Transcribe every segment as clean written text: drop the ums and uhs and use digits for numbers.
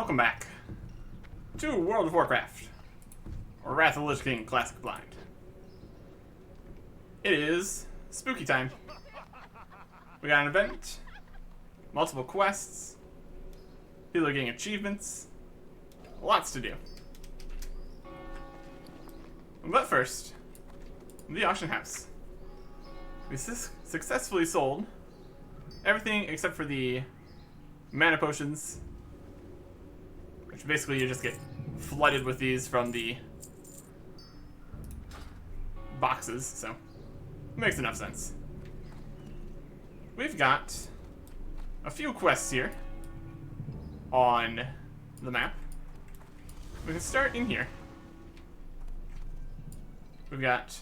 Welcome back to World of Warcraft, or Wrath of the Lich King Classic Blind. It is spooky time. We got an event, multiple quests, people are getting achievements, lots to do. But first, the auction house. We successfully sold everything except for the mana potions, which basically you just get flooded with these from the boxes, so it makes enough sense. We've got a few quests here on the map. We can start in here. We've got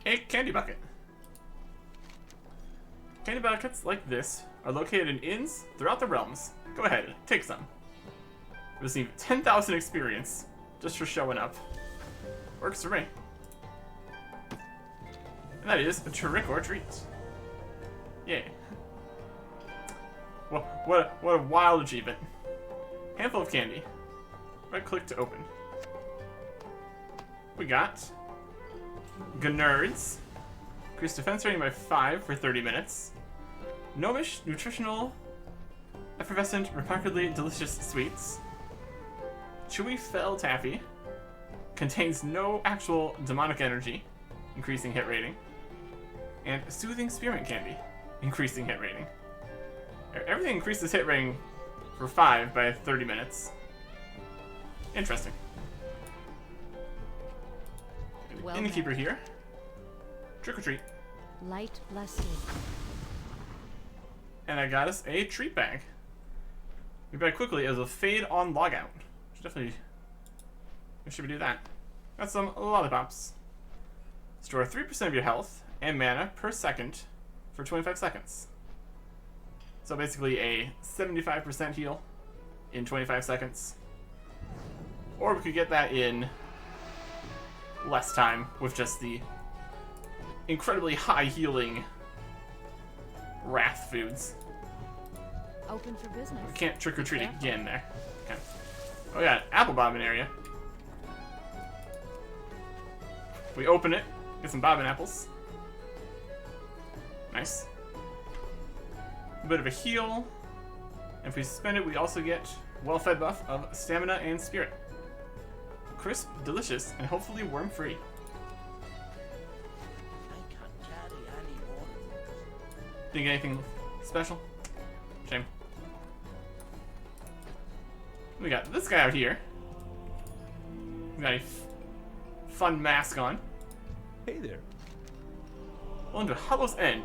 a candy bucket. Candy buckets like this are located in inns throughout the realms. Go ahead, take some. Receive 10,000 experience just for showing up. Works for me. And that is a trick or treat. Yay. What a wild achievement. Handful of candy. Right click to open. We got Gnerds. Increase defense rating by 5 for 30 minutes. Gnomish, nutritional, effervescent, remarkably delicious sweets. Chewy Fell Taffy. Contains no actual demonic energy, increasing hit rating. And Soothing Spearmint Candy, increasing hit rating. Everything increases hit rating for 5 by 30 minutes. Interesting. Well Innkeeper here. Trick or treat. Light blessed. And I got us a treat bag. We buy quickly as a fade on logout. Should we do that? Got some lollipops. Store 3% of your health and mana per second for 25 seconds. So basically a 75% heal in 25 seconds. Or we could get that in less time with just the incredibly high healing wrath foods. Open for business. We can't trick or treat again there. Okay. Oh, we got an apple bobbin area. We open it, get some bobbin apples. Nice. A bit of a heal. And if we spend it, we also get well-fed buff of stamina and spirit. Crisp, delicious, and hopefully worm-free. Didn't get anything special? Shame. We got this guy out here. We got a fun mask on. Hey there. Welcome to Hollow's End.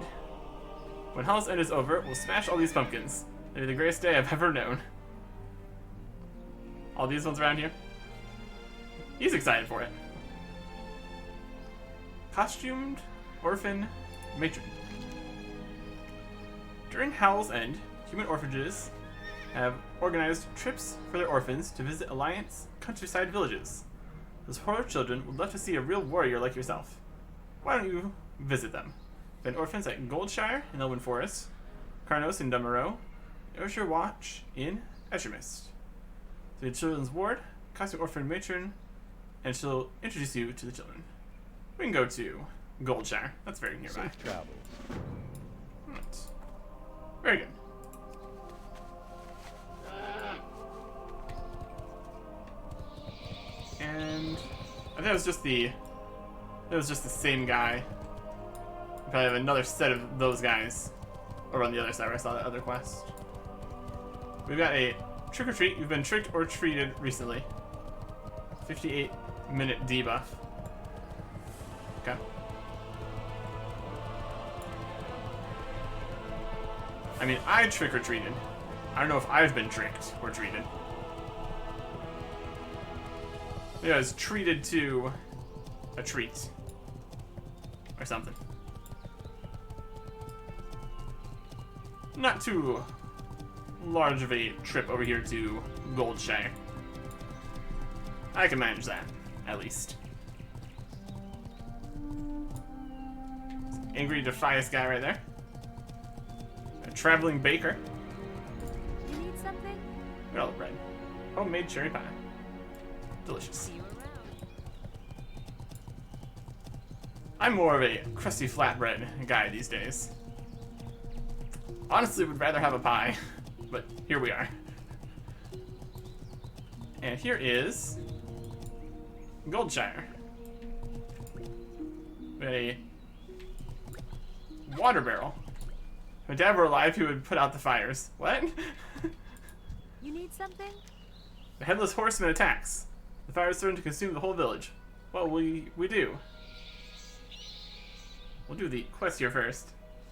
When Hollow's End is over, we'll smash all these pumpkins. It'll be the greatest day I've ever known. All these ones around here. He's excited for it. Costumed orphan matron. During Howl's End, human orphanages have organized trips for their orphans to visit Alliance countryside villages. Those poor children would love to see a real warrior like yourself. Why don't you visit them? Find orphans at Goldshire in Elven Forest, Carnos in Dummerow, Ayrshire Watch in Eschermist. To the children's ward, costume orphan matron, and she'll introduce you to the children. We can go to Goldshire. That's very nearby. Safe travel. Right. Very good. And I think it was just the same guy. We probably have another set of those guys over on the other side where I saw that other quest. We've got a trick or treat. You've been tricked or treated recently. 58-minute debuff. Okay. I mean, I trick or treated. I don't know if I've been tricked or treated. Maybe I was treated to a treat. Or something. Not too large of a trip over here to Goldshire. I can manage that, at least. Angry Defias guy right there. A traveling baker. You need something? Got all the bread. homemade cherry pie. Delicious. See you around. I'm more of a crusty flatbread guy these days. Honestly, would rather have a pie, but here we are. And here is Goldshire. We had a water barrel. If my dad were alive, he would put out the fires. What? You need something? The headless horseman attacks. The fire is starting to consume the whole village. What will we do? We'll do the quest here first.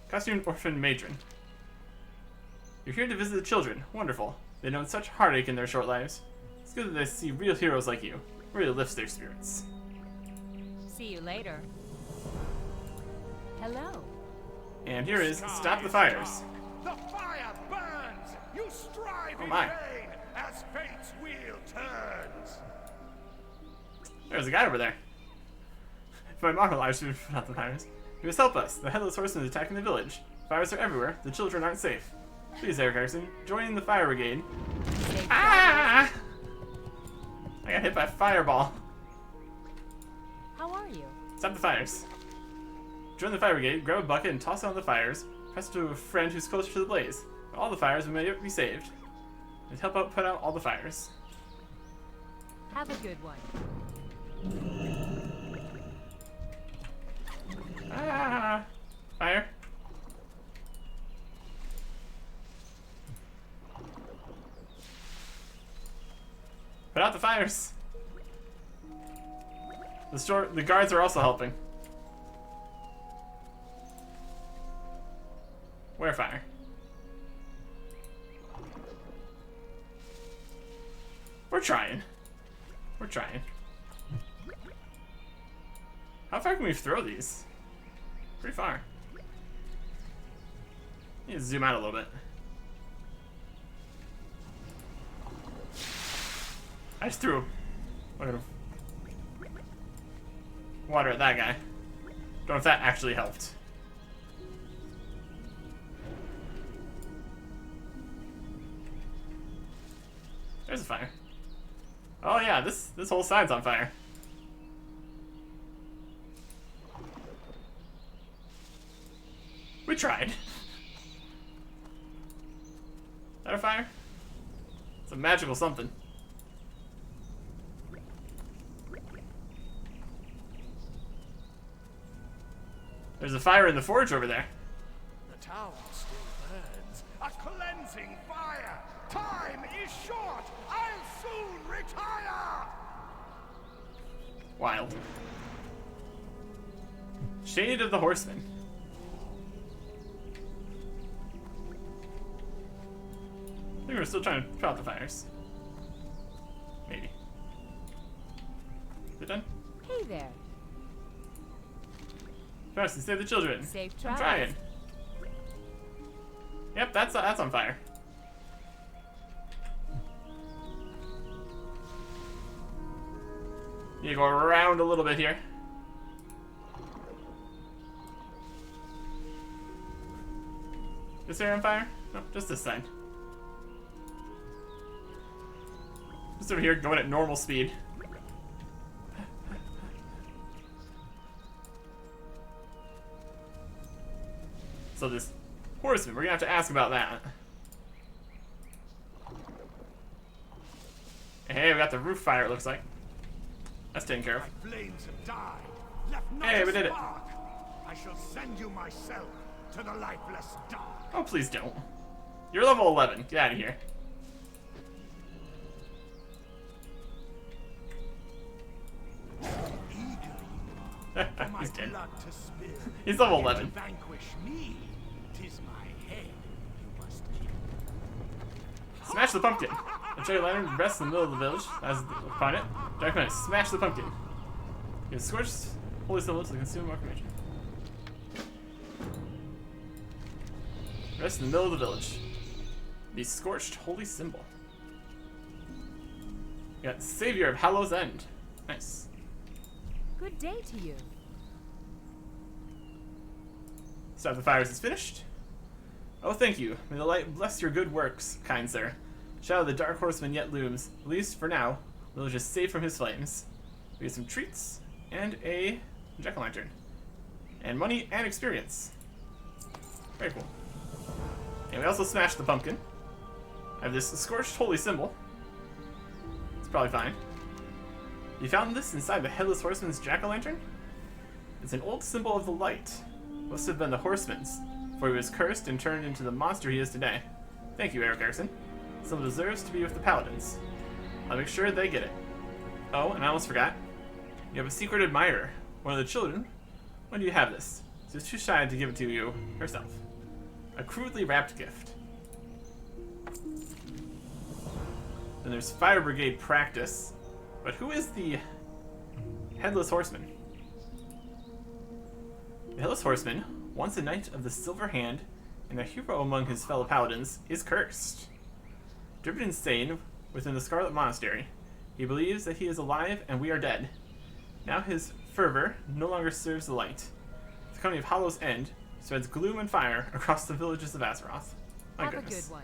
Costumed orphan matron. You're here to visit the children. Wonderful. They've known such heartache in their short lives. It's good that they see real heroes like you. It really lifts their spirits. See you later. Hello. And here is Stop the Fires. The fire burns! You strive in my. vain as fate's wheel turns! There's a guy over there. If my mom were alive, she would put out the fires. You must help us. The headless horseman is attacking the village. Fires are everywhere. The children aren't safe. Please, Eric Carson, join the fire brigade. Safe Ah! I got hit by a fireball. How are you? Stop the fires. Join the fire brigade, grab a bucket and toss it on the fires. Pass it to a friend who's closer to the blaze. All the fires may be saved. And help out put out all the fires. Have a good one. Ah! Fire. Put out the fires. The guards are also helping. Where fire? We're trying. We're trying. How far can we throw these? Pretty far. Need to zoom out a little bit. I just threw a load of water at that guy. Don't know if that actually helped. There's a fire. Oh yeah, this whole side's on fire. We tried. Is that a fire? It's a magical something. There's a fire in the forge over there. The town still burns. A cleansing fire! Time is short! I'll soon retire! Wild. Shade of the Horseman. I think we're still trying to put out the fires. Maybe. Is it done? Hey there. Fast and save the children. Safe I'm travels. trying. Yep, that's on fire. Need to go around a little bit here. This area on fire? No, just this side. Just over here, going at normal speed. So this horseman, we're gonna have to ask about that. Hey, we got the roof fire, it looks like. That's taken care of. My flames have died. Left not Hey, a we did it. spark. I shall send you myself to the lifeless dark. Oh, please don't. You're level 11. Get out of here. Eager for my He's dead. blood to spill. He's level Yet to 11. vanquish me, 'tis my head you must kill. Smash the pumpkin. The cherry lantern rests in the middle of the village. As upon it, Dark Knight, smash the pumpkin. Give scorched holy symbol to the consumer information. Rest in the middle of the village. The scorched holy symbol. You got Savior of Hallow's End. Nice. Good day to you. Start the fires is finished. Oh, thank you. May the light bless your good works, kind sir. Shadow of the Dark Horseman yet looms. At least for now, the village is safe from his flames. We get some treats and a jack-o'-lantern. And money and experience. Very cool. And we also smashed the pumpkin. I have this scorched holy symbol. It's probably fine. You found this inside the Headless Horseman's jack-o'-lantern? It's an old symbol of the light. Must have been the horseman's, for he was cursed and turned into the monster he is today. Thank you, Eric Erickson. Symbol deserves to be with the paladins. I'll make sure they get it. Oh, and I almost forgot. You have a secret admirer. One of the children. When do you have this? She's too shy to give it to you herself. A crudely wrapped gift. Then there's Fire Brigade practice. But who is the Headless Horseman? The Headless Horseman, once a knight of the Silver Hand and a hero among his fellow paladins, is cursed. Driven insane within the Scarlet Monastery, he believes that he is alive and we are dead. Now his fervor no longer serves the light. The company of Hollow's End spreads gloom and fire across the villages of Azeroth. My Have goodness. a good one.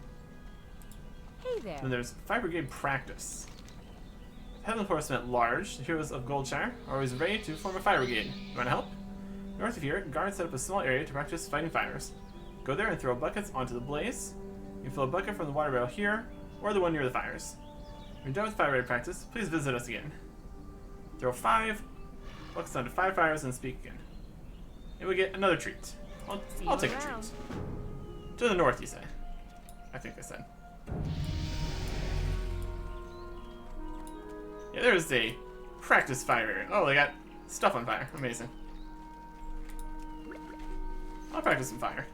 Hey there. Then there's Fire Brigade practice. Heavenly Horsemen at large, the heroes of Goldshire, are always ready to form a fire brigade. You want to help? North of here, guards set up a small area to practice fighting fires. Go there and throw buckets onto the blaze. You can fill a bucket from the water barrel here, or the one near the fires. When you're done with fire brigade practice, please visit us again. Throw 5 buckets onto 5 fires and speak again. And we get another treat. I'll take a treat. To the north, you say? I think I said. Yeah, there's a practice fire. Oh, they got stuff on fire. Amazing. I'll practice some fire.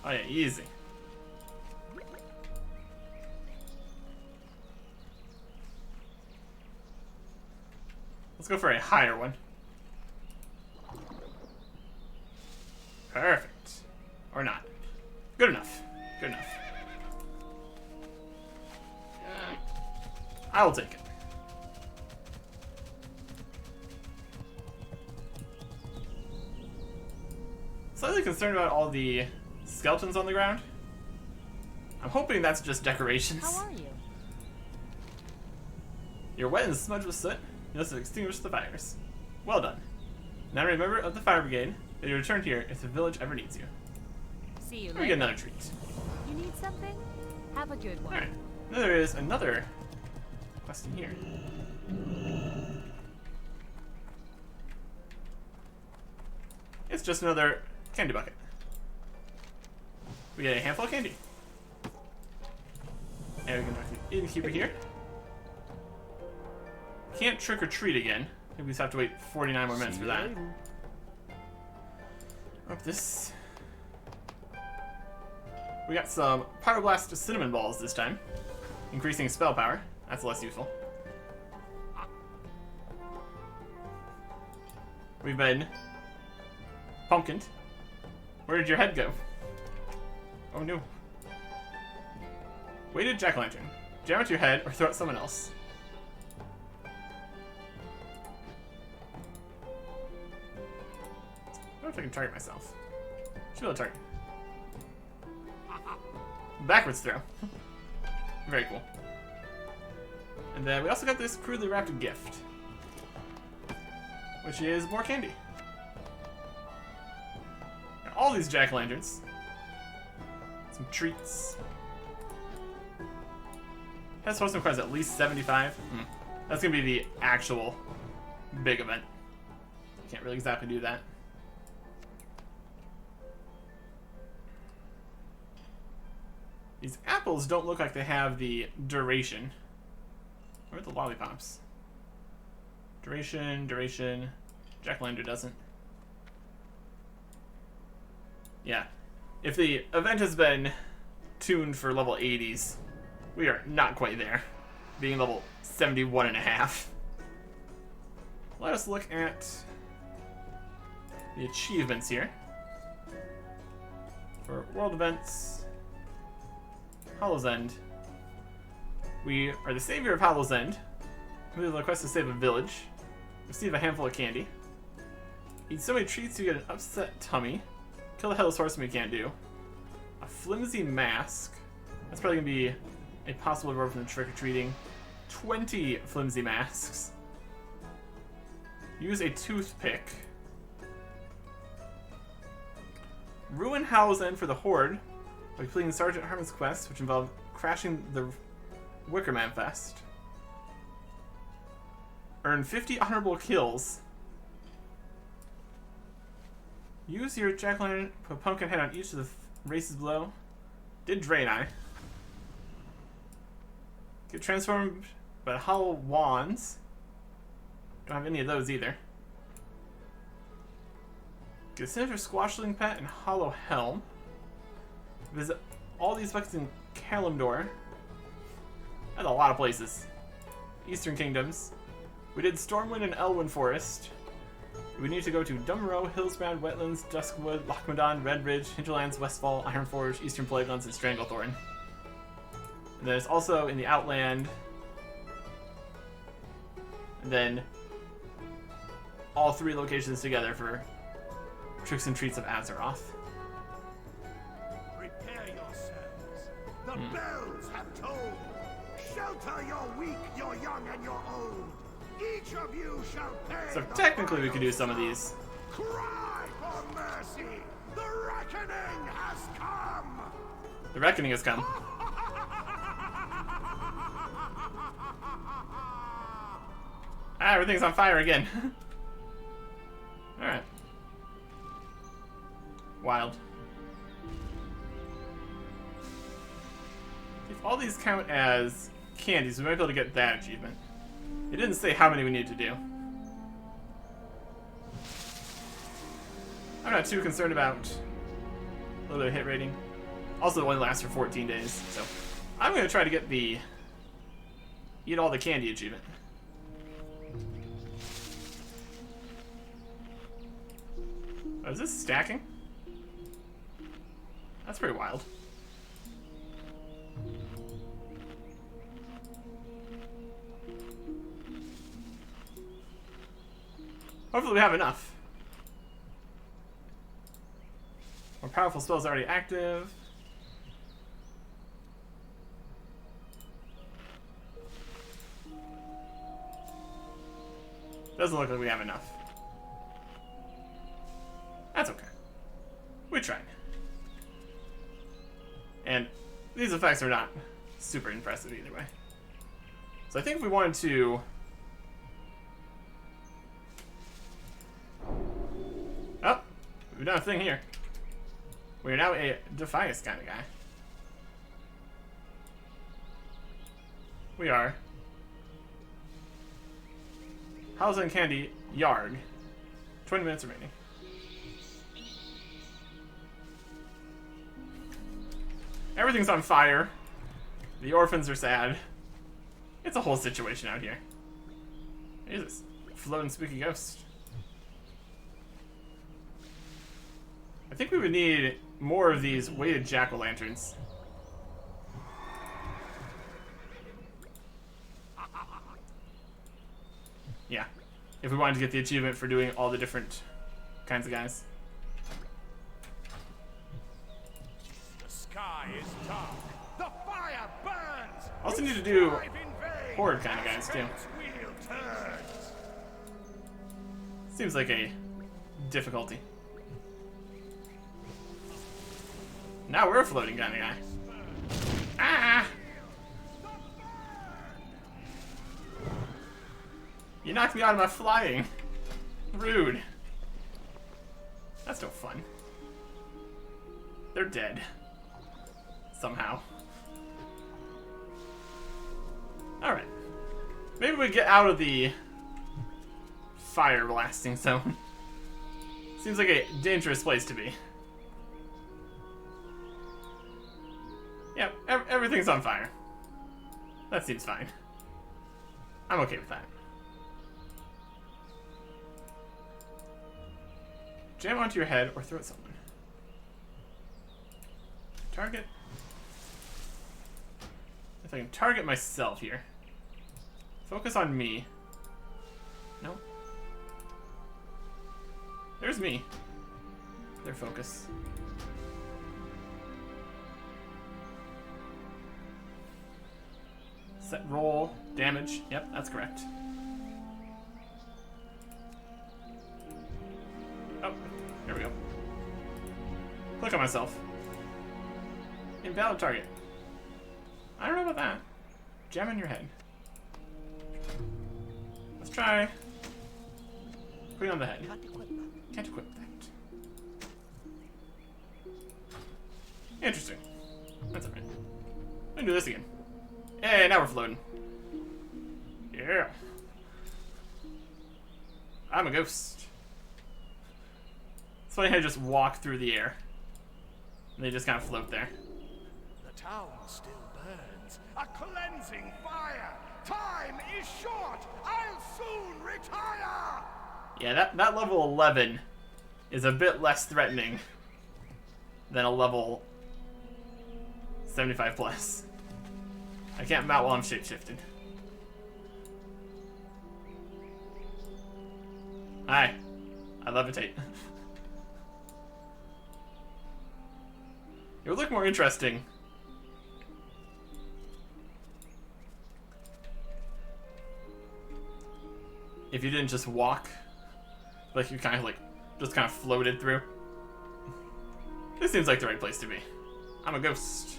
Oh yeah, easy. Let's go for a higher one. Perfect. Or not. Good enough. Good enough. I will take it. Slightly concerned about all the skeletons on the ground. I'm hoping that's just decorations. How are you? You're wet and smudged with soot. You must have extinguished the fires. Well done. Now remember of the fire brigade that you return here if the village ever needs you. See you We later. get another treat. You need something? Have a good one. Alright. Now there is another quest in here. It's just another candy bucket. We get a handful of candy. And we can talk to the innkeeper here. Can't trick or treat again. Maybe we just have to wait 49 more minutes for that. Up this. We got some Pyroblast Cinnamon Balls this time. Increasing spell power. That's less useful. We've been pumpkined. Where did your head go? Oh no. Weighted jack-o'-lantern. Jam it to your head or throw it at someone else. I don't know if I can target myself. Should be able to target. Backwards throw. Very cool. And then we also got this crudely wrapped gift, which is more candy. And all these jack-o'-lanterns. Some treats. Has Horseman requires at least 75. That's gonna be the actual big event. Can't really exactly do that. These apples don't look like they have the duration. Where are the lollipops? Duration. Jack-o'-lantern doesn't. Yeah. If the event has been tuned for level 80s, we are not quite there. Being level 71.5. Let us look at the achievements here. For world events, Hollow's End. We are the savior of Hollow's End. Complete the quest to save a village. Receive a handful of candy. Eat so many treats you get an upset tummy. Kill the headless horseman we can't do. A flimsy mask. That's probably going to be a possible reward from the trick-or-treating. 20 flimsy masks. Use a toothpick. Ruin Howl's End for the Horde by completing Sergeant Harmon's quest, which involved crashing the Wickerman Fest. Earn 50 honorable kills. Use your jack-o'-lantern, put a pumpkin head on each of the races below. Did Drain Eye. Get transformed by hollow wands. Don't have any of those either. Get a Sinister Squashling Pet and Hollow Helm. Visit all these buckets in Kalimdor. That's a lot of places. Eastern Kingdoms. We did Stormwind and Elwyn Forest. We need to go to Dumrow, Hillsbound, Wetlands, Duskwood, Lochmadon, Redridge, Hinterlands, Westfall, Ironforge, Eastern Plaguelands, and Stranglethorn. And then it's also in the Outland. And then all 3 locations together for Tricks and Treats of Azeroth. Prepare yourselves. The bells have tolled. Shelter your weak, your young, and your old. Each of you shall pay. So technically we could do some of these. Cry for mercy. The reckoning has come. The reckoning has come. Ah, everything's on fire again. Alright. Wild. If all these count as candies, we might be able to get that achievement. It didn't say how many we need to do. I'm not too concerned about a little bit of hit rating. Also, it only lasts for 14 days, so I'm going to try to get the Eat All the Candy achievement. Oh, is this stacking? That's pretty wild. Hopefully we have enough. More powerful spells already active. Doesn't look like we have enough. That's okay. We tried. And these effects are not super impressive either way. So I think if we wanted to... Oh, we've done a thing here. We are now a Defias kind of guy. We are House and Candy Yarg. 20 minutes remaining. Everything's on fire. The orphans are sad. It's a whole situation out here. What is this? Floating spooky ghost. I think we would need more of these weighted jack-o'-lanterns. Yeah. If we wanted to get the achievement for doing all the different kinds of guys. The sky is dark. The fire burns. Also need to do horde kind of guys too. Seems like a difficulty. Now we're a floating kind of guy. Ah! You knocked me out of my flying. Rude. That's no fun. They're dead. Somehow. Alright. Maybe we get out of the fire blasting zone. Seems like a dangerous place to be. Yep, everything's on fire. That seems fine. I'm okay with that. Jam onto your head or throw at someone. Target. If I can target myself here. Focus on me. No. There's me. Their focus. Set roll damage. Yep, that's correct. Oh, there we go. Click on myself. Invalid target. I don't know about that. Jam in your head. Let's try putting on the head. Can't equip that. Interesting. That's alright. We can do this again. Hey, now we're floating. Yeah. I'm a ghost. It's funny how I just walk through the air. And they just kind of float there. The town still burns. A cleansing fire. Time is short. I'll soon retire. Yeah, that level 11 is a bit less threatening than a level 75 plus. I can't mount while I'm shapeshifted. Hi. I levitate. It would look more interesting if you didn't just walk, like you kind of just kind of floated through. This seems like the right place to be. I'm a ghost.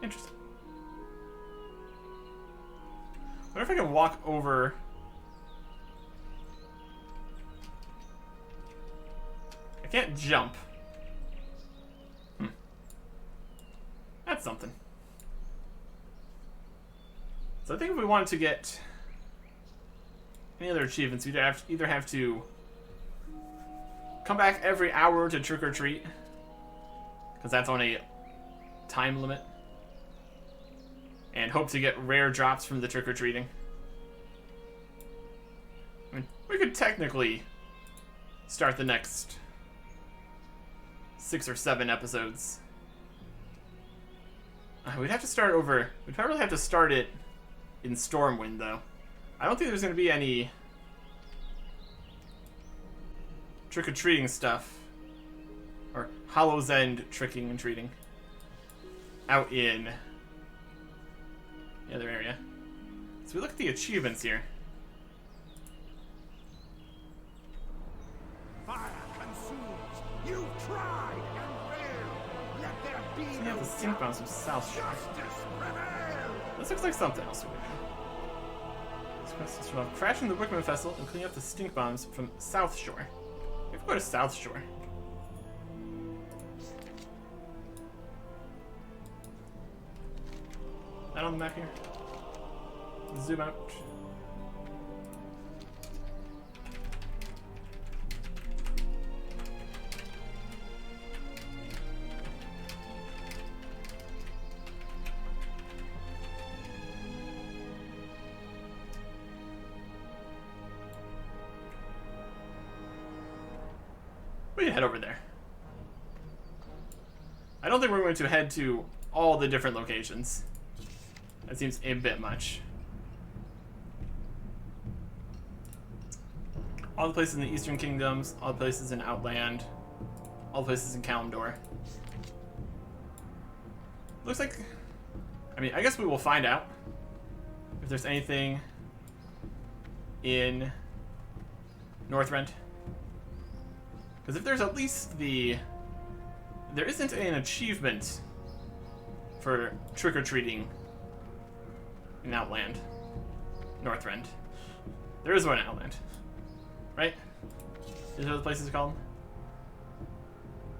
Interesting. I wonder if I can walk over. I can't jump. That's something. So I think if we wanted to get any other achievements, we'd either have to come back every hour to trick or treat, because that's on a time limit, and hope to get rare drops from the trick or treating. I mean, we could technically start the next 6 or 7 episodes. We'd have to start over. We'd probably have to start it in Stormwind, though. I don't think there's going to be any trick-or-treating stuff, or Hollow's End tricking and treating, out in the other area. So we look at the achievements here. Fire consumes. You've tried and failed. Let there be So we no have the stink bombs from South Shore. justice prevail. This looks like something else we would do. This quest is from crashing the Wickman Festival and cleaning up the stink bombs from South Shore. We have to go to South Shore. That on the map here? Zoom out. We can head over there. I don't think we're going to head to all the different locations. That seems a bit much. All the places in the Eastern Kingdoms, all the places in Outland, all the places in Kalimdor. Looks like... I mean, I guess we will find out if there's anything in Northrend. Because if there's at least the... There isn't an achievement for trick-or-treating in Outland. Northrend. There is one in Outland. Right? Is that what the place is called?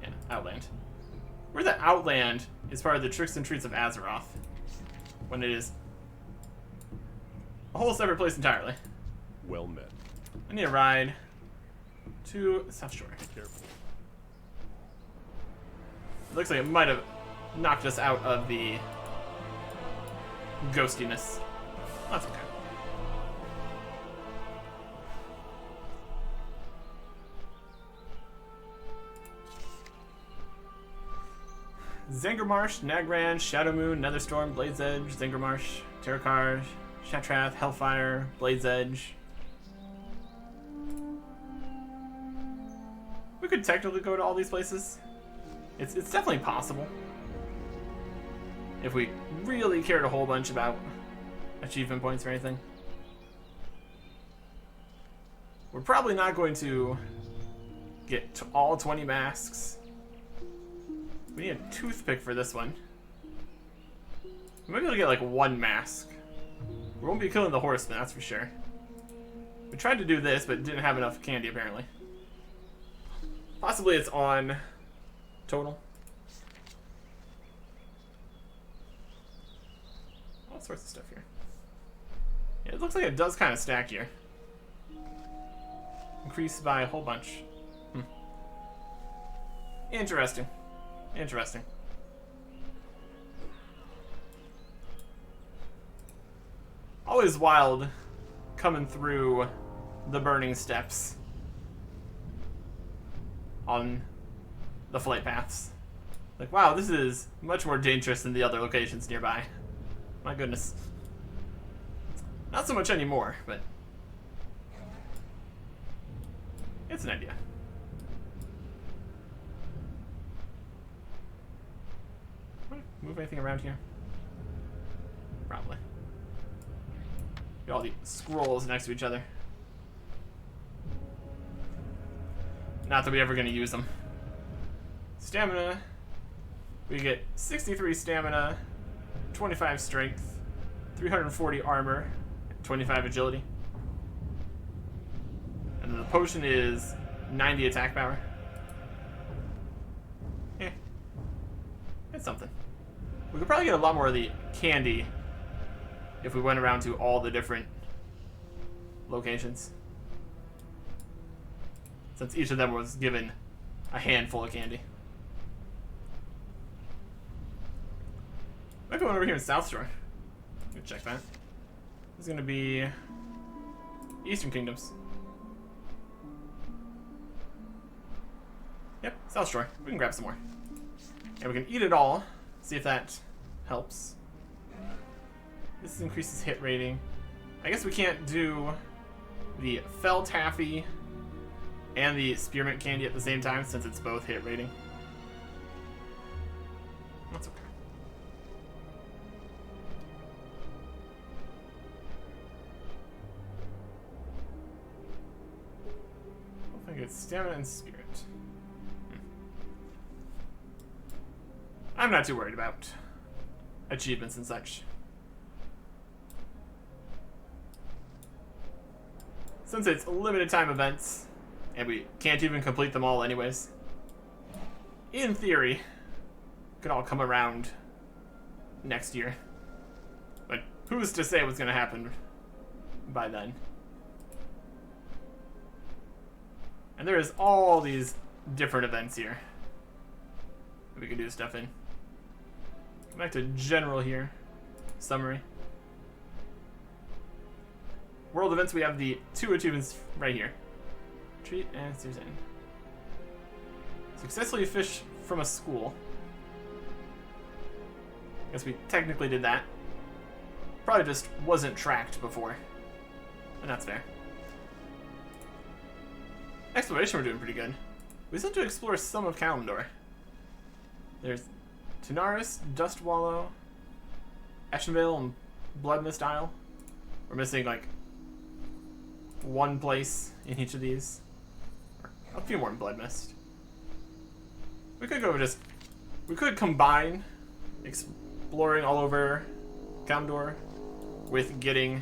Yeah, Outland. Where the Outland is part of the Tricks and Treats of Azeroth. When it is a whole separate place entirely. Well met. I need a ride to South Shore. Careful. It looks like it might have knocked us out of the ghostiness. That's okay. Zangarmarsh, Nagrand, Shadowmoon, Netherstorm, Blade's Edge, Zangarmarsh, Terrakar, Shatrath, Hellfire, Blade's Edge. We could technically go to all these places. It's definitely possible. If we really cared a whole bunch about achievement points or anything. We're probably not going to get to all 20 masks. We need a toothpick for this one. We might be able to get like one mask. We won't be killing the horseman, that's for sure. We tried to do this, but didn't have enough candy apparently. Possibly it's on total. All sorts of stuff here. Yeah, it looks like it does kind of stack here. Increased by a whole bunch. Interesting. Interesting. Always wild coming through the burning steps on the flight paths. Like, wow, this is much more dangerous than the other locations nearby. My goodness. Not so much anymore, but it's an idea. Move anything around here? Probably. Get all the scrolls next to each other. Not that we're ever going to use them. Stamina. We get 63 stamina, 25 strength, 340 armor, 25 agility. And then the potion is 90 attack power. Eh. It's something. We could probably get a lot more of the candy if we went around to all the different locations. Since each of them was given a handful of candy. Might go over here in South Shore. Let me check that. This is going to be Eastern Kingdoms. Yep, South Shore. We can grab some more. And we can eat it all. See if that helps. This increases hit rating. I guess we can't do the Fell Taffy and the Spearmint Candy at the same time since it's both hit rating. That's okay. I think it's Stamina and Spirit. I'm not too worried about achievements and such. Since it's limited time events, and we can't even complete them all anyways, in theory, could all come around next year. But who's to say what's going to happen by then? And there is all these different events here that we could do stuff in. Go back to general here. Summary. World events, we have the 2 achievements right here. Treat answers in. Successfully fish from a school. Guess we technically did that. Probably just wasn't tracked before. And that's fair. Exploration, we're doing pretty good. We still have to explore some of Kalimdor. There's Tunaris, Dust Wallow, Ashenvale, and Blood Mist Isle. We're missing like one place in each of these. A few more in Blood Mist. We could go just... We could combine exploring all over Kalimdor with getting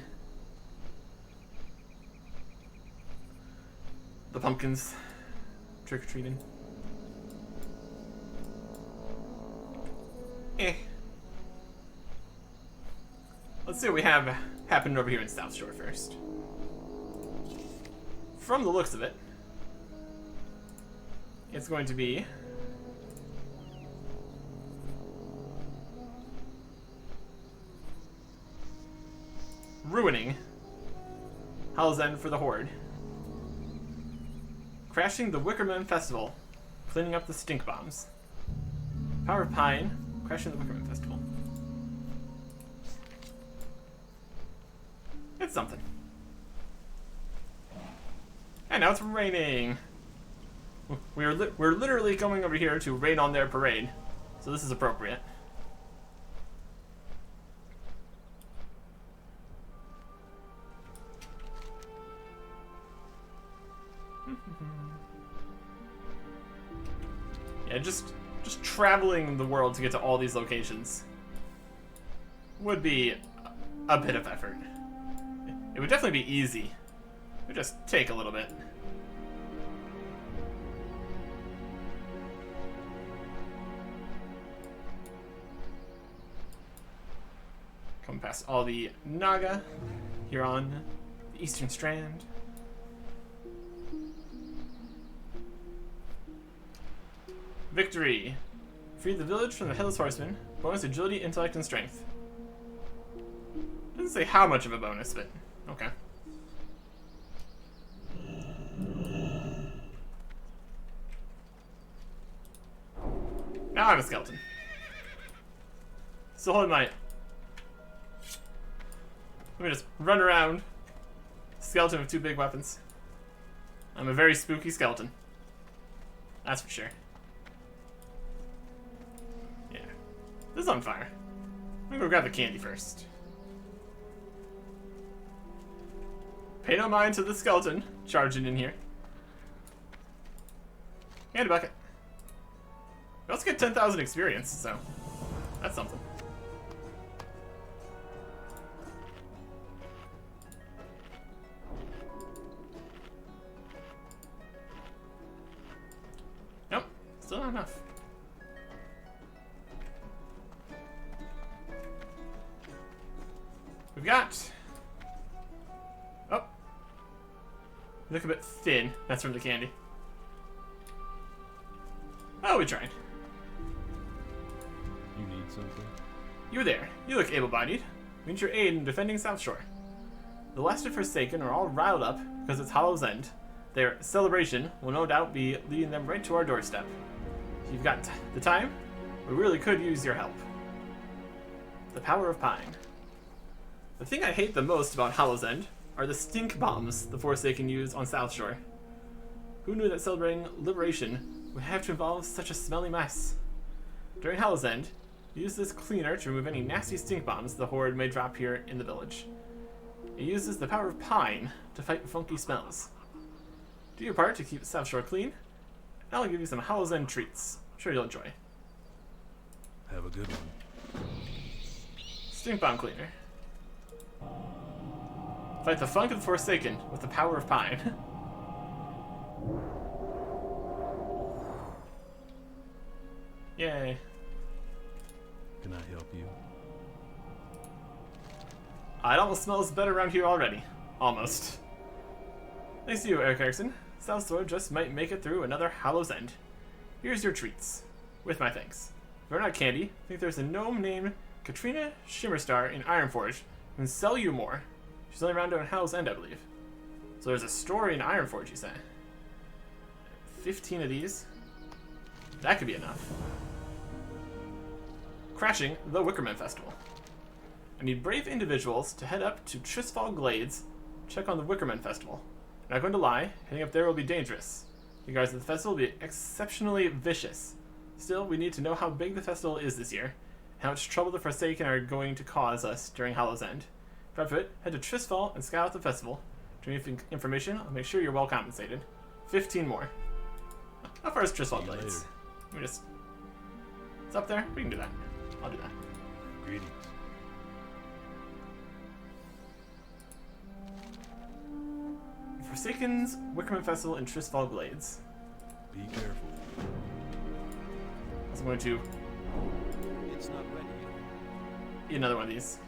the pumpkins trick-or-treating. Let's see what we have happening over here in South Shore first. From the looks of it, it's going to be ruining Hell's End for the Horde, crashing the Wickerman Festival, cleaning up the stink bombs, Power of Pine, crashing the Wickerman Festival. It's something. And now it's raining. We're literally going over here to rain on their parade, so this is appropriate. Yeah, just traveling the world to get to all these locations would be a bit of effort. It would definitely be easy. It would just take a little bit. Come past all the Naga here on the Eastern Strand. Victory! Free the village from the Headless Horseman. Bonus agility, intellect, and strength. Doesn't say how much of a bonus, but okay. Now I'm a skeleton. Still holding my... Let me just run around. Skeleton with 2 big weapons. I'm a very spooky skeleton. That's for sure. Yeah. This is on fire. I'm gonna go grab the candy first. Pay no mind to the skeleton charging in here. Candy bucket. We also get 10,000 experience, so that's something. Nope, still not enough. We've got... Oh. Look a bit thin. That's from the candy. Oh, we tried. You need something? You there. You look able-bodied. We need your aid in defending South Shore. The Last of Forsaken are all riled up because it's Hollow's End. Their celebration will no doubt be leading them right to our doorstep. If you've got the time, we really could use your help. The power of Pine. The thing I hate the most about Hollow's End are the stink bombs the Forsaken use on South Shore. Who knew that celebrating liberation would have to involve such a smelly mess? During Hollow's End, use this cleaner to remove any nasty stink bombs the Horde may drop here in the village. It uses the power of Pine to fight funky smells. Do your part to keep South Shore clean, and I'll give you some Hollow's End treats. I'm sure you'll enjoy. Have a good one. Stink bomb cleaner. Fight the funk of the Forsaken with the power of Pine. Yay. Can I help you? It almost smells better around here already. Almost. Thanks to you, Eric Erickson. South Shore just might make it through another Hollow's End. Here's your treats. With my thanks. If you're not candy, I think there's a gnome named Katrina Shimmerstar in Ironforge who can sell you more. She's only around on Hollow's End, I believe. So there's a store in Ironforge, you say? 15 of these? That could be enough. Crashing the Wickerman Festival. I need brave individuals to head up to Trisfall Glades, check on the Wickerman Festival. I'm not going to lie, heading up there will be dangerous. You guys at the festival will be exceptionally vicious. Still, we need to know how big the festival is this year, and how much trouble the Forsaken are going to cause us during Hollow's End. Prep it, head to Trisfall and scout out the festival. To give information, I'll make sure you're well compensated. 15 more. How far is Trisfall Glades? Let me just... It's up there? We can do that. I'll do that. Greetings. Forsaken's Wickerman Festival in Trisfall Glades. Be careful. I'm going to It's not ready eat another one of these.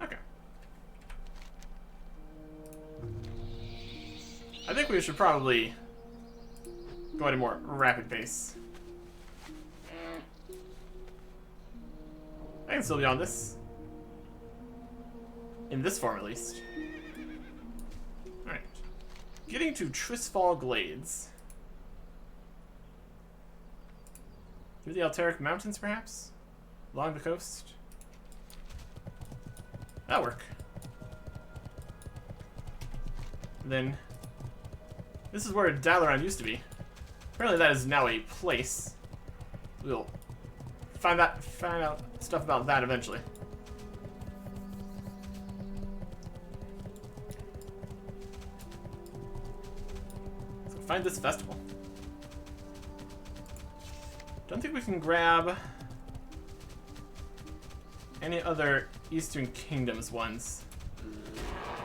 Okay. I think we should probably go at a more rapid pace. I can still be on this. In this form, at least. Alright. Getting to Trisfall Glades. Through the Alteric Mountains, perhaps? Along the coast? That'll work. then this is where Dalaran used to be. Apparently that is now a place. We'll find out stuff about that eventually. So find this festival. Don't think we can grab any other Eastern Kingdoms ones.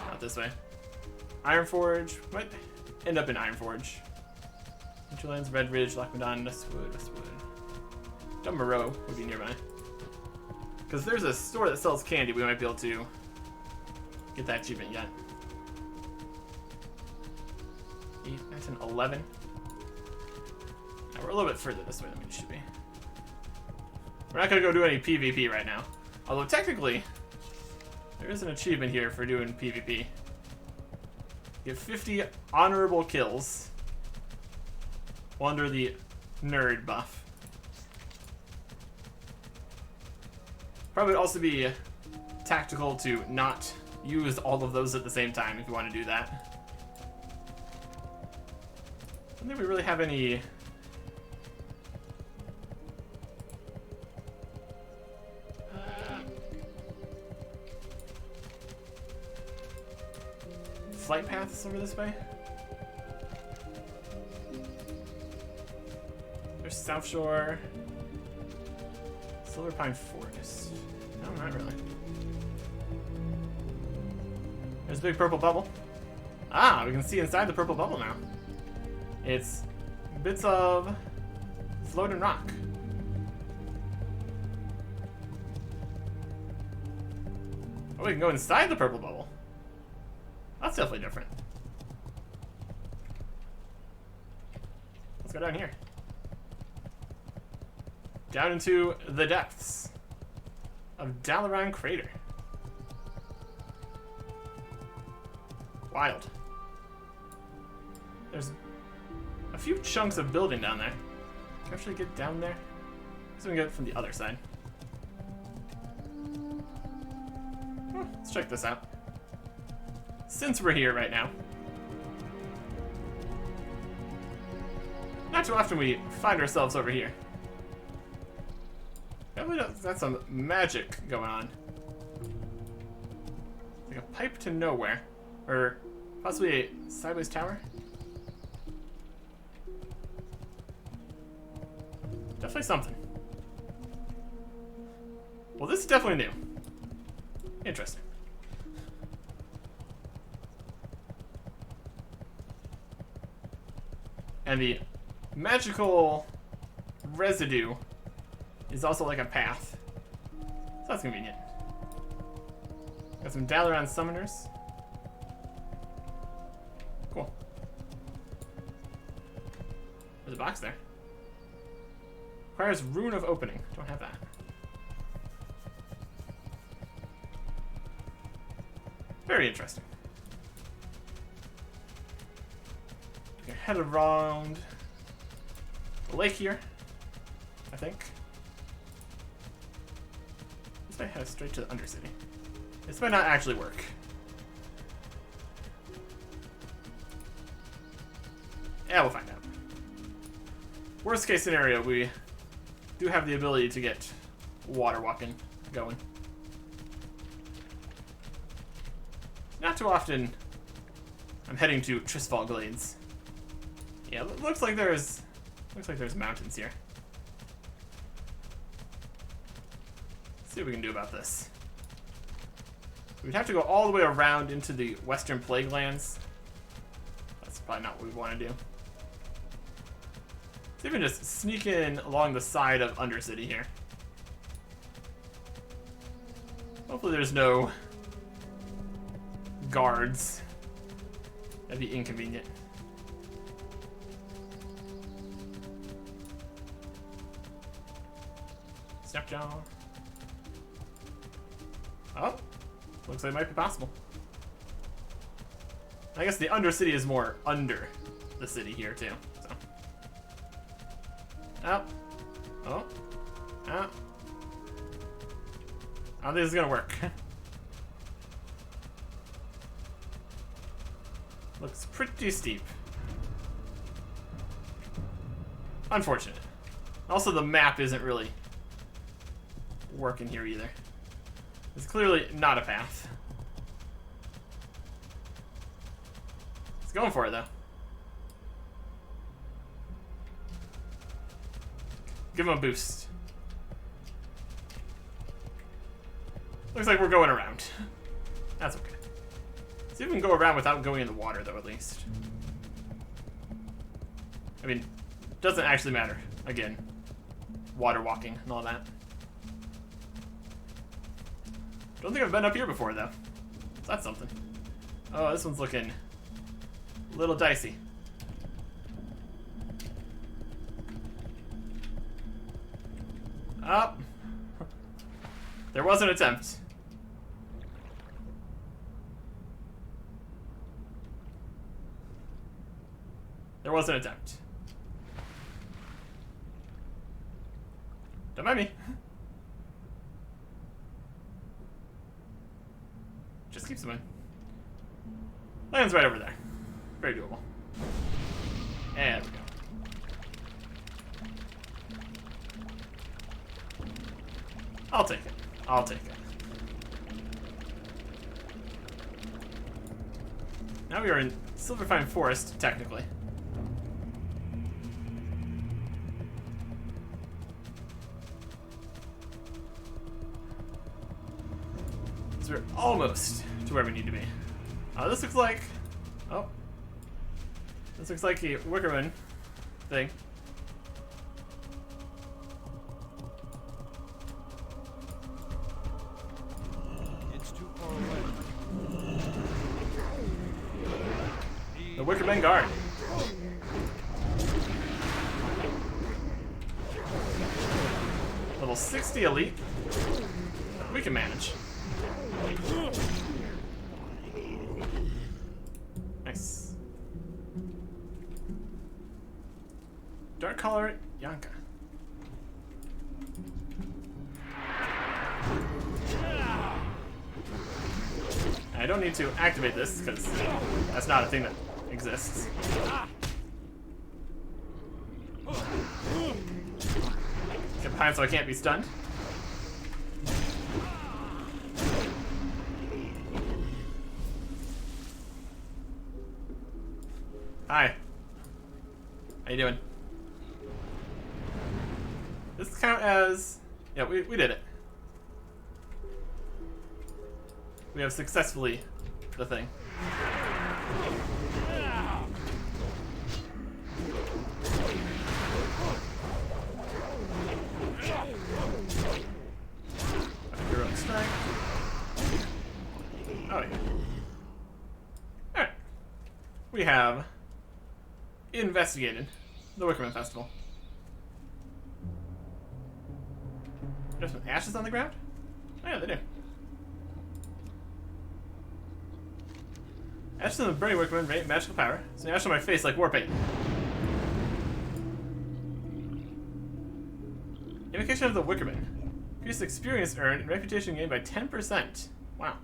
Not this way. Ironforge. Might end up in Ironforge. Hinterlands, Red Ridge, Lochmadon, Westwood. Dumbarrow would be nearby. Because there's a store that sells candy, we might be able to get that achievement yet. 8, 9, 10, 11. Now we're a little bit further this way than we should be. We're not going to go do any PvP right now. Although technically, there is an achievement here for doing PvP. Get 50 honorable kills under the nerd buff. Probably also be tactical to not use all of those at the same time if you want to do that. I don't think we really have any flight paths over this way. There's South Shore. Silver Pine Forest. No, not really. There's a big purple bubble. Ah, we can see inside the purple bubble now. It's bits of floating rock. Oh, we can go inside the purple bubble. That's definitely different. Let's go down here. Down into the depths of Dalaran Crater. Wild. There's a few chunks of building down there. Can I actually get down there? So we can get it from the other side. Let's check this out. Since we're here right now. Not too often we find ourselves over here. That's some magic going on. Like a pipe to nowhere. Or possibly a sideways tower? Definitely something. Well, this is definitely new. Interesting. And the magical residue is also like a path. So that's convenient. Got some Dalaran summoners. Cool. There's a box there. Requires Rune of Opening. Don't have that. Very interesting. Okay, head around the lake here, I think. This might head straight to the Undercity. This might not actually work. Yeah, we'll find out. Worst case scenario, we do have the ability to get water walking going. Not too often I'm heading to Trisfall Glades. Yeah, looks like there's mountains here. Let's see what we can do about this. We'd have to go all the way around into the Western Plague Lands. That's probably not what we want to do. Let's even just sneak in along the side of Undercity here. Hopefully there's no guards. That'd be inconvenient. Snapjaw. Oh, looks like it might be possible. I guess the Undercity is more under the city here too. So. Oh. Oh. Oh. I don't think this is gonna work. Looks pretty steep. Unfortunate. Also, the map isn't really working here either. It's clearly not a path. It's going for it, though. Give him a boost. Looks like we're going around. That's okay. See if we can go around without going in the water, though, at least. I mean, doesn't actually matter. Again, water walking and all that. Don't think I've been up here before, though. That's something. Oh, this one's looking a little dicey. Up. There was an attempt. There was an attempt. Don't mind me. Just keep swimming. Land's right over there. Very doable. And there we go. I'll take it. I'll take it. Now we are in Silverfine Forest, technically. So we're almost to where we need to be. This looks like... Oh. This looks like a Wickerman thing. The Wickerman Guard. Level 60 elite. We can manage. Nice. Dark color Yanka. I don't need to activate this because that's not a thing that exists. Get behind so I can't be stunned. Hi. How you doing? This count as... Yeah, we did it. We have successfully the thing. Heroic strike. Oh yeah. Alright. We have investigated the Wickerman Festival. There's some ashes on the ground? Oh yeah, they do. Ashes on the burning Wickerman radiate magical power. So ash on my face like war paint. Invocation of the Wickerman. Increased experience earned and reputation gained by 10%. Wow.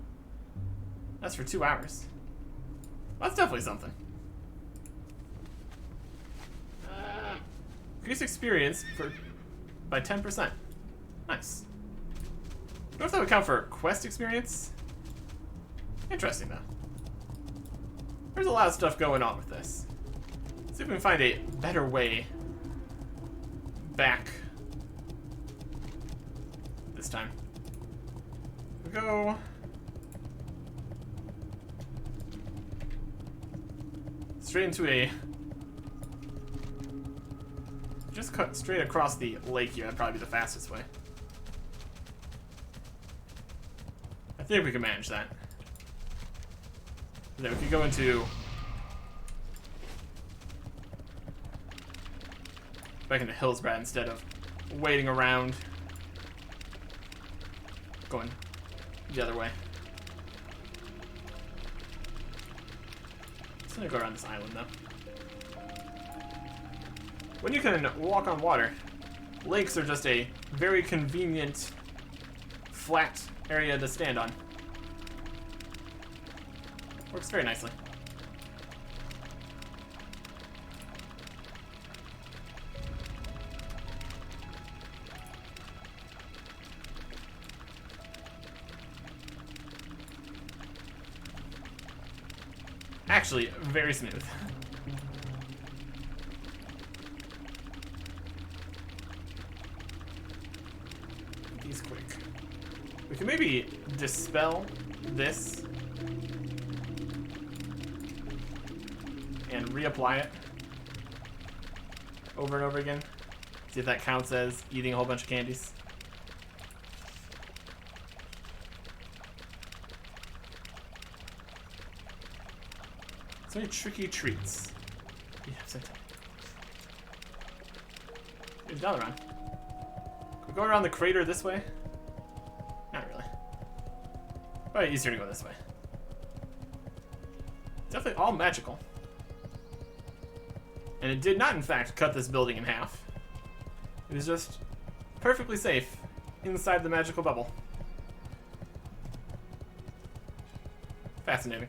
That's for 2 hours. Well, that's definitely something. Increased experience by 10%. Nice. I wonder if that would count for quest experience. Interesting, though. There's a lot of stuff going on with this. Let's see if we can find a better way back this time. We go... straight into a... just cut straight across the lake here. That'd probably be the fastest way. I think we can manage that. Then we could go into... back into Hillsbrad instead of waiting around. Going the other way. Just gonna go around this island though. When you can walk on water, lakes are just a very convenient flat area to stand on. Works very nicely. Actually, very smooth. He's quick. We can maybe dispel this and reapply it over and over again. See if that counts as eating a whole bunch of candies. So many tricky treats. Yeah, here's Dalaran. Can we go around the crater this way? Not really. Probably easier to go this way. Definitely all magical. And it did not, in fact, cut this building in half. It was just perfectly safe inside the magical bubble. Fascinating.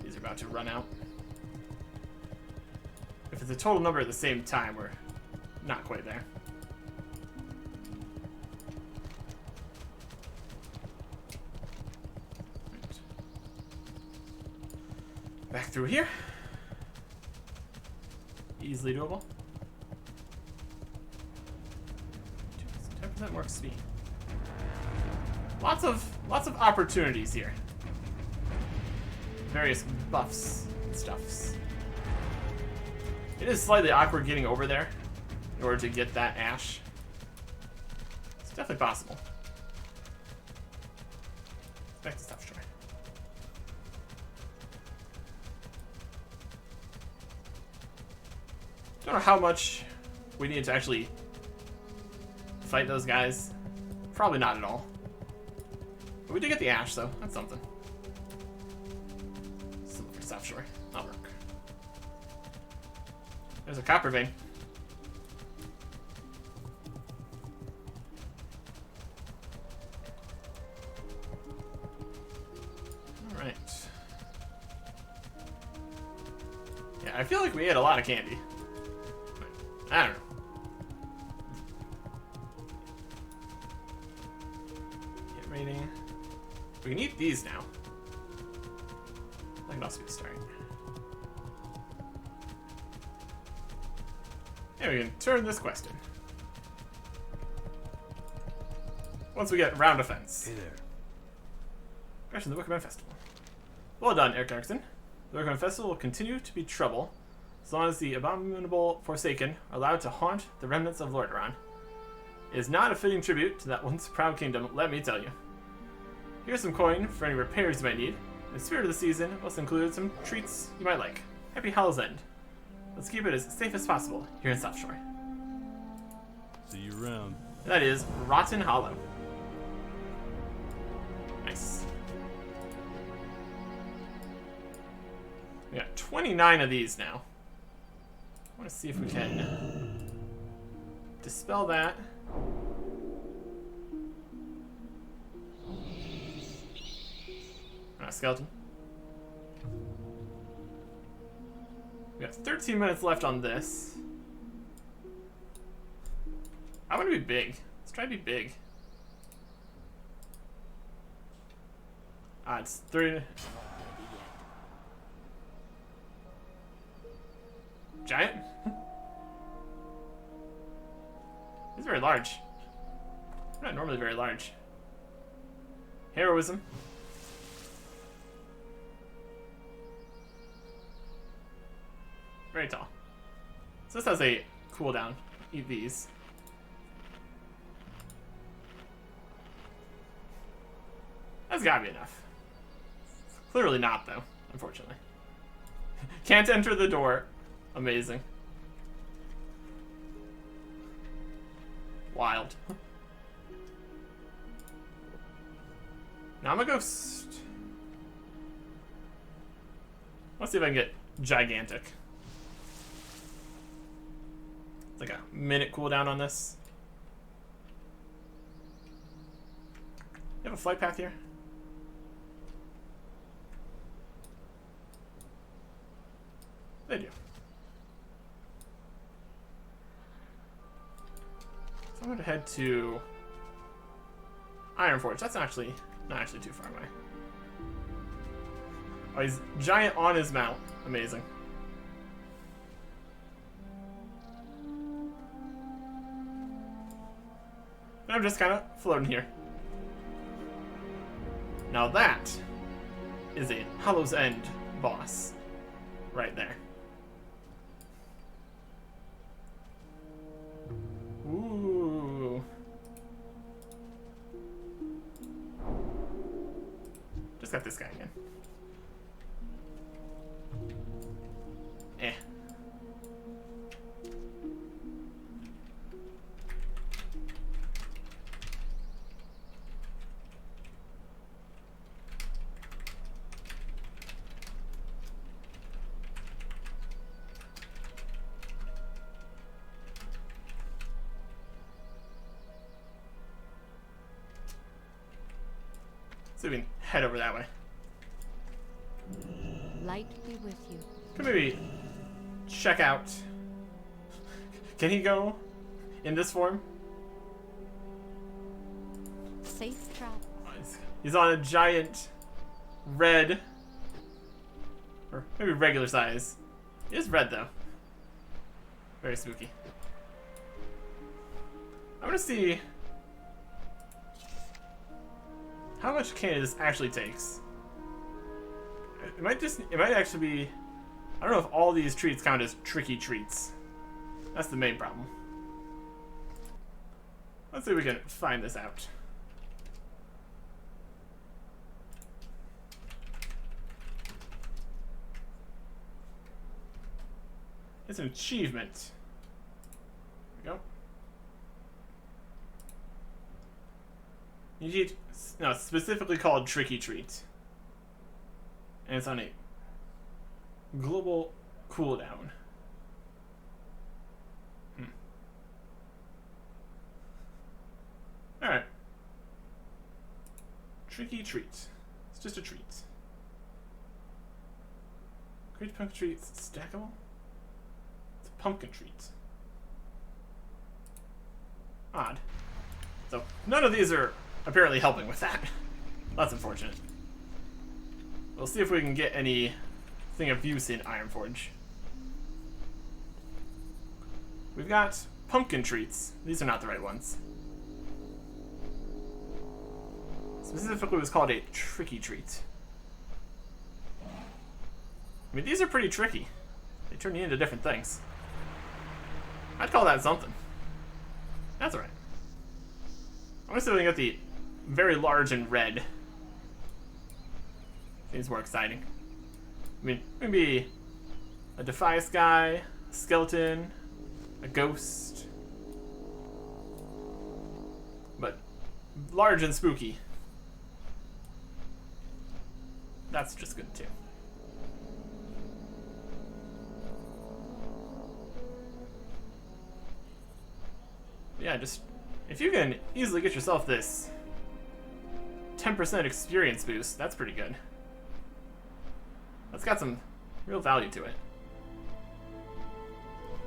These are about to run out. If it's a total number at the same time, we're not quite there. Back through here. Easily doable. 10% more XP. Lots of opportunities here. Various buffs and stuffs. It is slightly awkward getting over there in order to get that ash. It's definitely possible. Back to stuff, sure. Don't know how much we need to actually fight those guys. Probably not at all. But we did get the ash, though. That's something. Something for South Shore. That'll work. There's a copper vein. Alright. Yeah, I feel like we ate a lot of candy. I don't know. Get rating. We can eat these now. That can also be starting. And we can turn this quest in. Once we get round offense. Hey there. Crash in the Wickerman Festival. Well done, Eric Erickson. The Wickerman Festival will continue to be trouble as long as the abominable Forsaken are allowed to haunt the remnants of Lordaeron. It is not a fitting tribute to that once proud kingdom, let me tell you. Here's some coin for any repairs you might need. In the spirit of the season, let's include some treats you might like. Happy Hell's End. Let's keep it as safe as possible here in South Shore. See you around. That is Rotten Hollow. Nice. We got 29 of these now. I want to see if we can dispel that. Skeleton. We got 13 minutes left on this. I want to be big. Let's try to be big. It's 30. Giant? He's very large. They're not normally very large. Heroism. Very tall. So this has a cooldown. Eat these. That's gotta be enough. Clearly not, though, unfortunately. Can't enter the door. Amazing. Wild. Now I'm a ghost. Let's see if I can get gigantic. It's like a minute cooldown on this. You have a flight path here? They do. So I'm going to head to Ironforge. That's actually not actually too far away. Oh, he's giant on his mount. Amazing. And I'm just kind of floating here. Now that is a Hollow's End boss right there. Ooh. Just got this guy again. Eh. So we can head over that way. Light be with you. Can maybe check out. Can he go in this form? Safe travel. He's on a giant red, or maybe regular size. He is red though. Very spooky. I want to see how much candy this actually takes. It might actually be, I don't know if all these treats count as tricky treats. That's the main problem. Let's see if we can find this out. It's an achievement. There we go. You need, no, it's specifically called Tricky Treat. And it's on a global cooldown. Alright. Tricky Treat. It's just a treat. Great pumpkin treat. Stackable? It's a pumpkin treat. Odd. So, none of these are apparently helping with that. That's unfortunate. We'll see if we can get anything of use in Ironforge. We've got pumpkin treats. These are not the right ones. Specifically, it was called a tricky treat. I mean, these are pretty tricky. They turn you into different things. I'd call that something. That's alright. I'm gonna see if we can get the very large and red. Seems more exciting. I mean, maybe a Defias guy, a skeleton, a ghost. But large and spooky. That's just good too. Yeah, just if you can easily get yourself this 10% experience boost, that's pretty good. That's got some real value to it.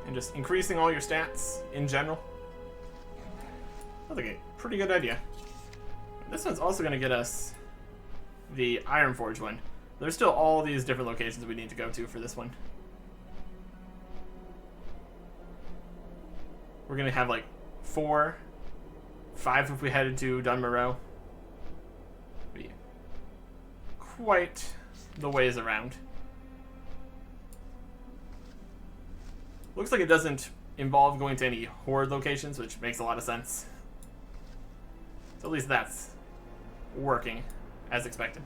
And just increasing all your stats in general. That's like a pretty good idea. This one's also going to get us the Ironforge one. There's still all these different locations we need to go to for this one. We're going to have like 4, 5 if we headed to Dunmoreau. Be quite the ways around. Looks like it doesn't involve going to any horde locations, which makes a lot of sense. So at least that's working as expected.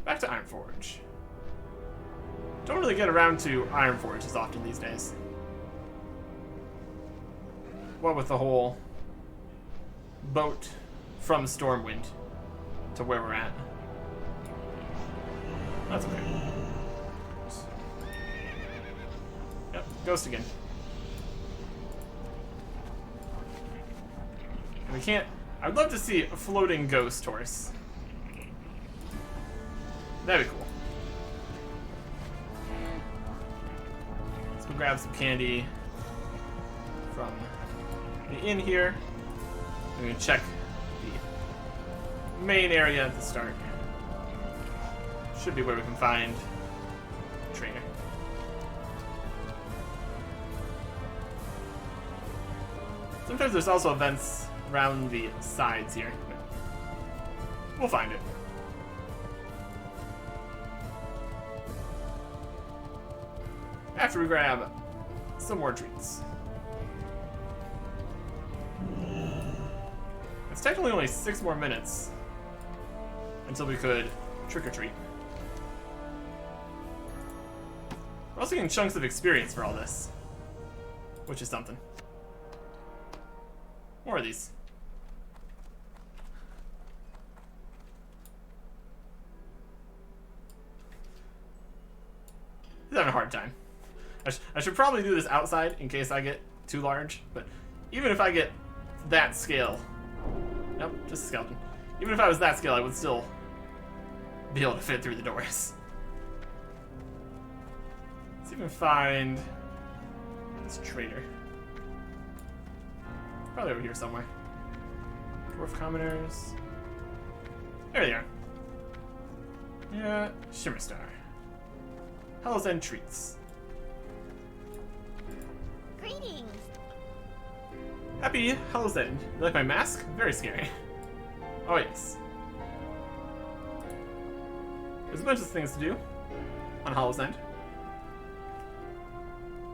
Back to Ironforge. Don't really get around to Ironforge as often these days. What with the whole boat from Stormwind to where we're at. That's okay. Yep, ghost again. And we can't... I'd love to see a floating ghost horse. That'd be cool. grab some candy from the inn here. We're gonna check the main area at the start. Should be where we can find a trainer. Sometimes there's also events around the sides here. We'll find it. After we grab some more treats. It's technically only 6 more minutes until we could trick-or-treat. We're also getting chunks of experience for all this, which is something. More of these. He's having a hard time. I should probably do this outside in case I get too large, but even if I get that scale... Nope, just a skeleton. Even if I was that scale, I would still be able to fit through the doors. Let's even find this trader. Probably over here somewhere. Dwarf commoners. There they are. Yeah, Shimmer Star. Hell's End treats. Greetings. Happy Hell's End. You like my mask? Very scary. Oh yes. There's a bunch of things to do on Hell's End.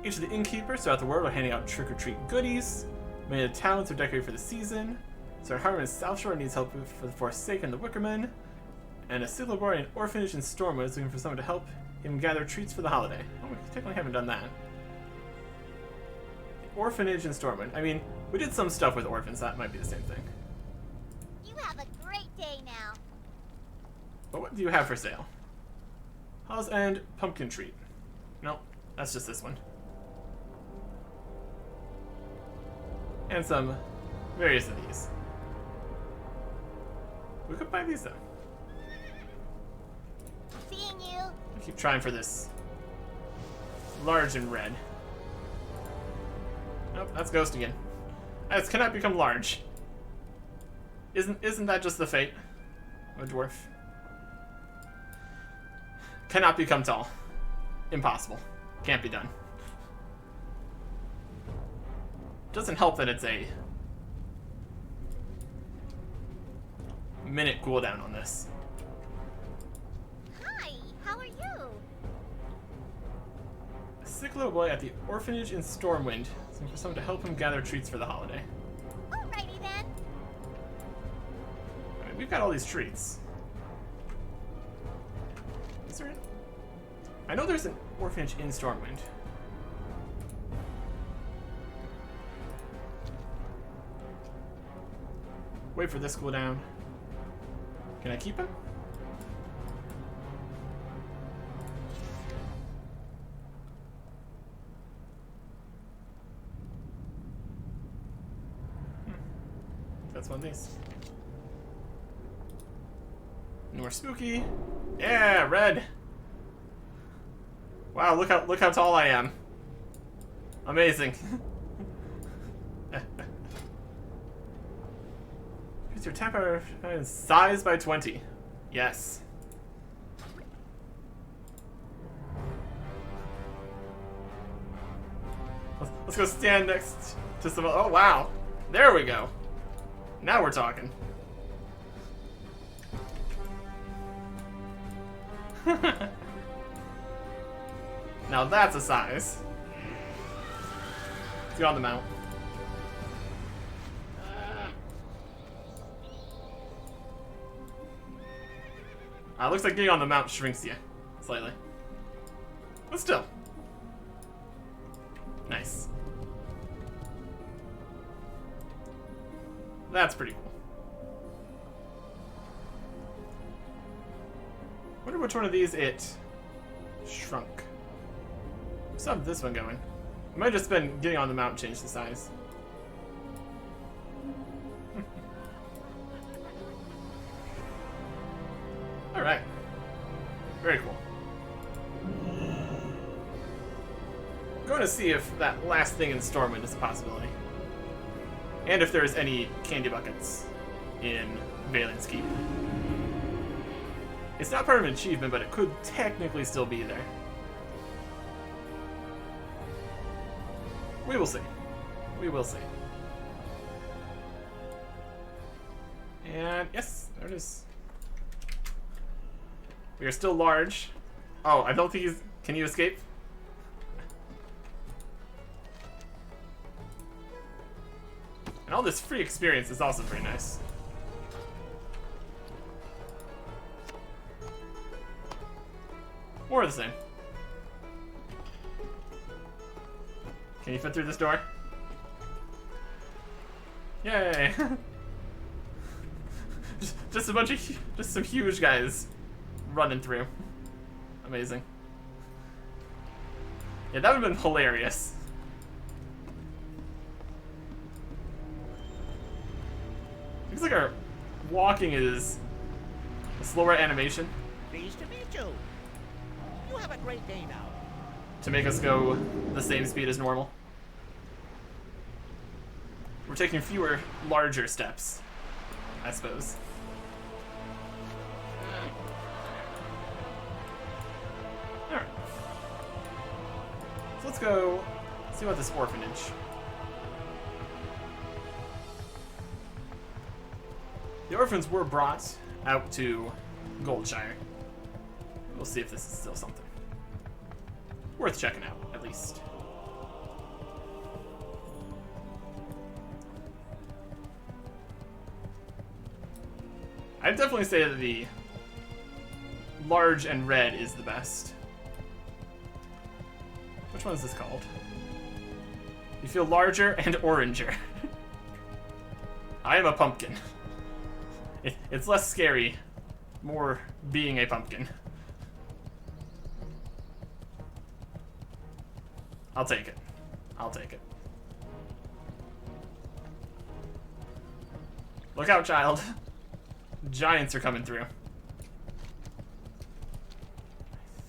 Each of the innkeepers throughout the world are handing out trick-or-treat goodies. Many of the towns are decorated for the season. Sir Harmon South Shore needs help for the Forsaken and the Wickerman. And a Silverboy orphanage in Stormwood is looking for someone to help him gather treats for the holiday. Oh, we technically haven't done that. The orphanage in Stormwood. I mean, we did some stuff with orphans. That might be the same thing. You have a great day now. But what do you have for sale? Hell's End pumpkin treat. Nope, that's just this one. And some various of these. We could buy these though. Seeing you. I keep trying for this large and red. Nope, that's Ghost again. This cannot become large. Isn't that just the fate of a dwarf? Cannot become tall. Impossible. Can't be done. Doesn't help that it's a minute cooldown on this. Hi, how are you? A sick little boy at the orphanage in Stormwind, looking for someone to help him gather treats for the holiday. Alrighty then. I mean, we've got all these treats. Is there? I know there's an orphanage in Stormwind. Wait for this cooldown. Can I keep him? That's one of these. No more spooky. Yeah, red. Wow, look how tall I am. Amazing. Increase your temper size by 20. Yes. Let's go stand next to some. Oh wow, there we go. Now we're talking. Now that's a size. Let's go on the mount. Looks like getting on the mount shrinks you slightly. But still. Nice. That's pretty cool. Wonder which one of these it shrunk. Still have this one going. I might have just been getting on the mount and change the size. Alright. Very cool. Going want to see if that last thing in Stormwind is a possibility. And if there's any candy buckets in Valen's Keep. It's not part of an achievement, but it could technically still be there. We will see. We will see. And yes, there it is. We are still large. Oh, I don't think he's... Can you escape? And all this free experience is also very nice. More of the same. Can you fit through this door? Yay! just a bunch of... Just some huge guys running through. Amazing. Yeah, that would have been hilarious. Looks like our walking is a slower animation Pleased to meet you. You have a great day now. to make us go the same speed as normal. We're taking fewer, larger steps, I suppose. Alright. So let's go see about this orphanage. The orphans were brought out to Goldshire. We'll see if this is still something worth checking out, at least. I'd definitely say that the large and red is the best. Which one is this called? You feel larger and oranger. I am a pumpkin. It's less scary, more being a pumpkin. I'll take it. I'll take it. Look out, child. Giants are coming through. I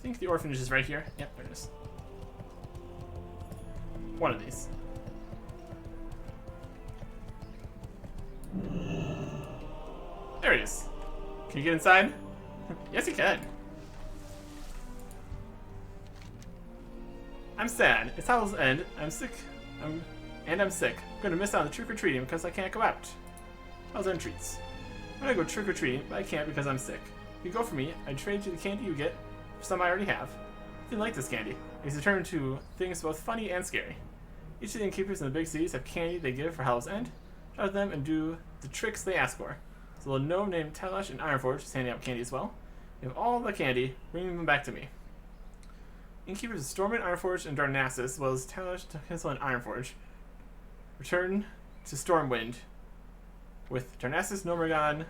think the orphanage is right here. Yep, there it is. One of these. There he is. Can you get inside? Yes, you can. I'm sad. It's Howl's End. I'm sick. I'm sick. I'm gonna miss out on the trick-or-treating because I can't go out. Howl's End treats. I'm gonna go trick-or-treating, but I can't because I'm sick. If you go for me, I'd trade you the candy you get for some I already have. I didn't like this candy. It's determined to things both funny and scary. Each of the innkeepers in the big cities have candy they give for Howl's End. Shout at them and do the tricks they ask for. So a gnome named Talash in Ironforge is handing out candy as well. You have all the candy, bringing them back to me. Innkeepers of Stormwind, Ironforge, and Darnassus, as well as Talash, Tinsel, and Ironforge, return to Stormwind with Darnassus, Gnomeregan,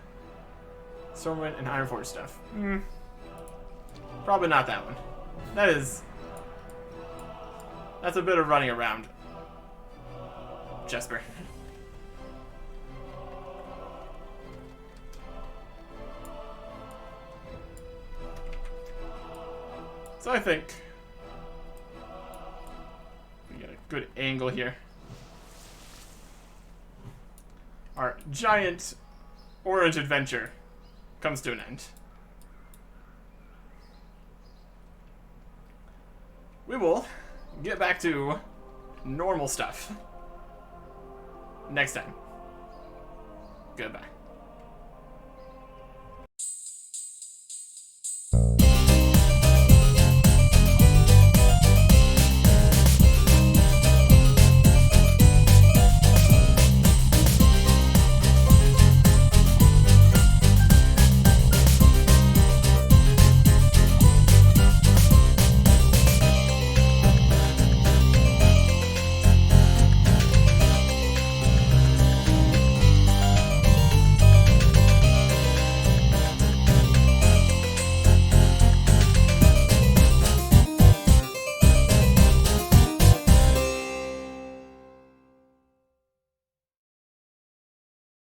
Stormwind, and Ironforge stuff. Probably not that one. That's a bit of running around, Jesper. So I think we get a good angle here. Our giant orange adventure comes to an end. We will get back to normal stuff next time. Goodbye.